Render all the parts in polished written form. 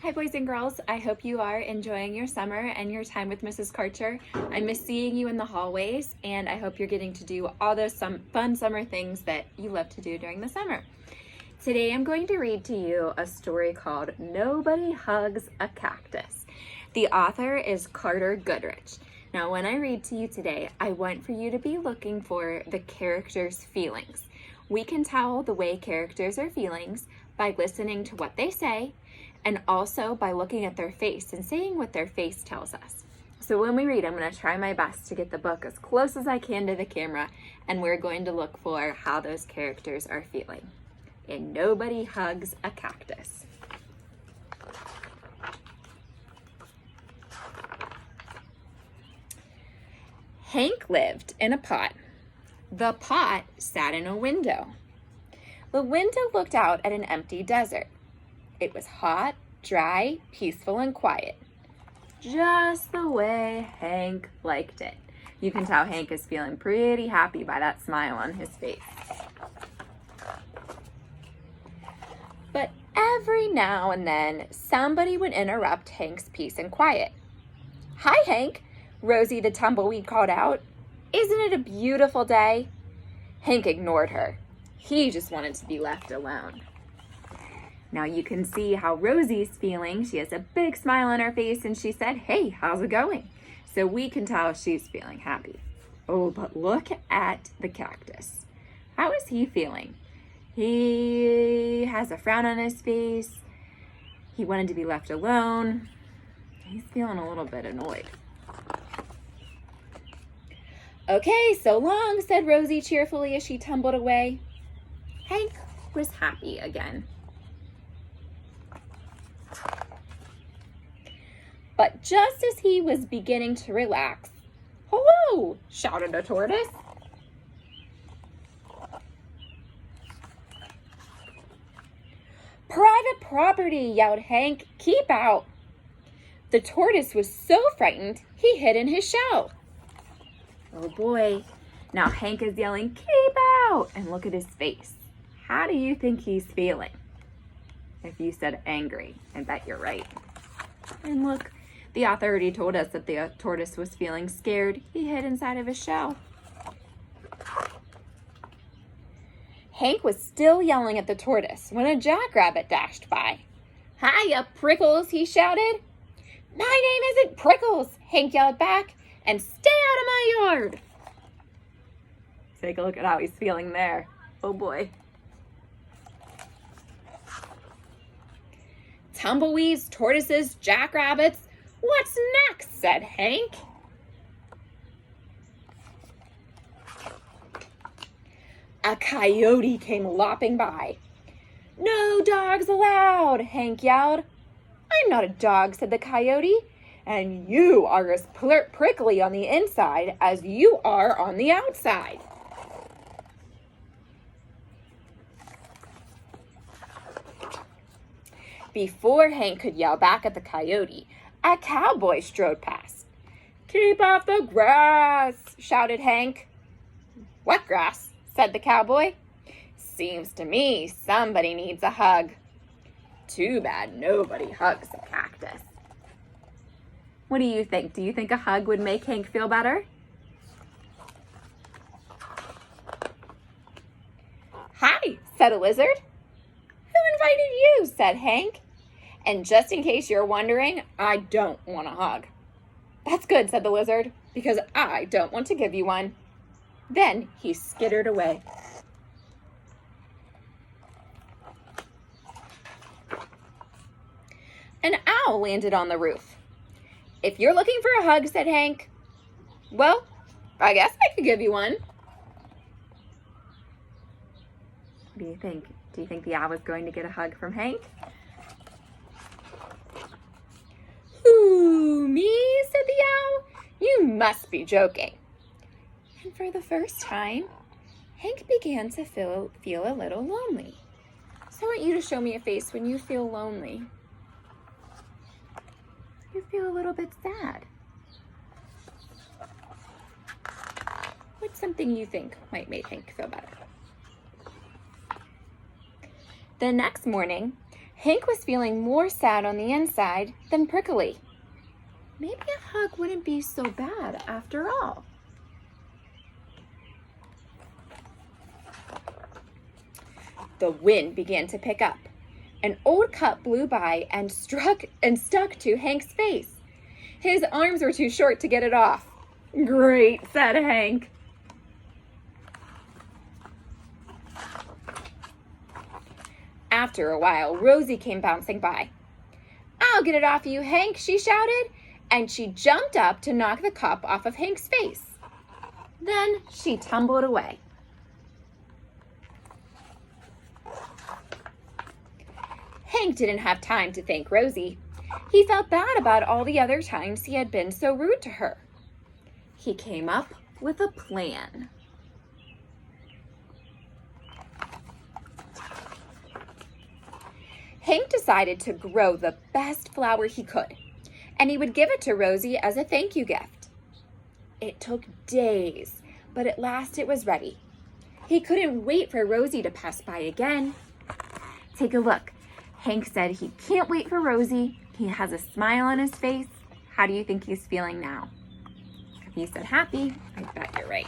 Hi boys and girls, I hope you are enjoying your summer and your time with Mrs. Carter. I miss seeing you in the hallways and I hope you're getting to do all those fun summer things that you love to do during the summer. Today I'm going to read to you a story called Nobody Hugs a Cactus. The author is Carter Goodrich. Now when I read to you today, I want for you to be looking for the characters' feelings. We can tell the way characters are feeling by listening to what they say, and also by looking at their face and saying what their face tells us. So when we read, I'm going to try my best to get the book as close as I can to the camera, and we're going to look for how those characters are feeling. And Nobody Hugs a Cactus. Hank lived in a pot. The pot sat in a window. The window looked out at an empty desert. It was hot, dry, peaceful, and quiet. Just the way Hank liked it. You can tell Hank is feeling pretty happy by that smile on his face. But every now and then, somebody would interrupt Hank's peace and quiet. "Hi, Hank," Rosie the tumbleweed called out. "Isn't it a beautiful day?" Hank ignored her. He just wanted to be left alone. Now you can see how Rosie's feeling. She has a big smile on her face and she said, "Hey, how's it going?" So we can tell she's feeling happy. Oh, but look at the cactus. How is he feeling? He has a frown on his face. He wanted to be left alone. He's feeling a little bit annoyed. "Okay, so long," said Rosie cheerfully as she tumbled away. Hank was happy again. But just as he was beginning to relax, "Hello!" shouted a tortoise. "Private property!" yelled Hank. "Keep out!" The tortoise was so frightened, he hid in his shell. Oh boy, now Hank is yelling, "Keep out!" And look at his face. How do you think he's feeling? If you said angry, I bet you're right. And look, the author already told us that the tortoise was feeling scared. He hid inside of his shell. Hank was still yelling at the tortoise when a jackrabbit dashed by. "Hiya, Prickles," he shouted. "My name isn't Prickles," Hank yelled back, "and stay out of my yard." Take a look at how he's feeling there. Oh boy. "Tumbleweeds, tortoises, jackrabbits, what's next?" said Hank. A coyote came lopping by. "No dogs allowed," Hank yelled. "I'm not a dog," said the coyote, "and you are as prickly on the inside as you are on the outside." Before Hank could yell back at the coyote, a cowboy strode past. "Keep off the grass," shouted Hank. "What grass?" said the cowboy. "Seems to me somebody needs a hug." Too bad nobody hugs a cactus. What do you think? Do you think a hug would make Hank feel better? "Hi," said a lizard. "Who invited you?" said Hank. "And just in case you're wondering, I don't want a hug." "That's good," said the lizard, "because I don't want to give you one." Then he skittered away. An owl landed on the roof. "If you're looking for a hug," said Hank, "well, I guess I could give you one." What do you think? Do you think the owl was going to get a hug from Hank? "Who, me?" said the owl. "You must be joking." And for the first time, Hank began to feel a little lonely. So I want you to show me a face when you feel lonely. You feel a little bit sad. What's something you think might make Hank feel better? The next morning, Hank was feeling more sad on the inside than prickly. Maybe a hug wouldn't be so bad after all. The wind began to pick up. An old cup blew by and stuck to Hank's face. His arms were too short to get it off. "Great," said Hank. After a while, Rosie came bouncing by. "I'll get it off you, Hank," she shouted, and she jumped up to knock the cup off of Hank's face. Then she tumbled away. Hank didn't have time to thank Rosie. He felt bad about all the other times he had been so rude to her. He came up with a plan. Hank decided to grow the best flower he could, and he would give it to Rosie as a thank you gift. It took days, but at last it was ready. He couldn't wait for Rosie to pass by again. Take a look. Hank said he can't wait for Rosie. He has a smile on his face. How do you think he's feeling now? If he said happy, I bet you're right.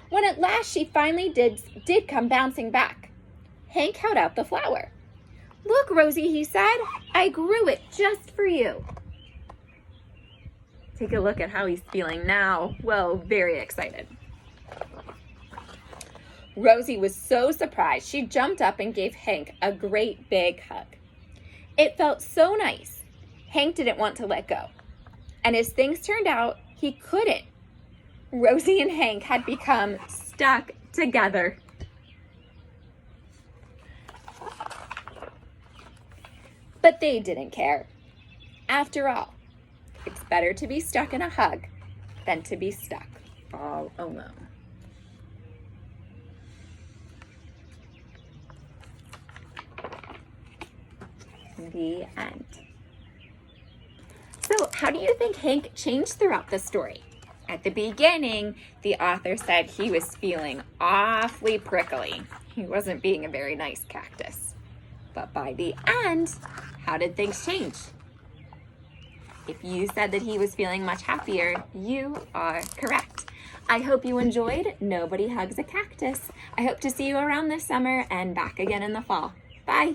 When at last she finally did come bouncing back, Hank held out the flower. "Look, Rosie," he said, "I grew it just for you." Take a look at how he's feeling now. Well, very excited. Rosie was so surprised, she jumped up and gave Hank a great big hug. It felt so nice. Hank didn't want to let go. And as things turned out, he couldn't. Rosie and Hank had become stuck together. But they didn't care. After all, it's better to be stuck in a hug than to be stuck all alone. The end. So, how do you think Hank changed throughout the story? At the beginning, the author said he was feeling awfully prickly. He wasn't being a very nice cactus. But by the end, how did things change? If you said that he was feeling much happier, you are correct. I hope you enjoyed Nobody Hugs a Cactus. I hope to see you around this summer and back again in the fall. Bye.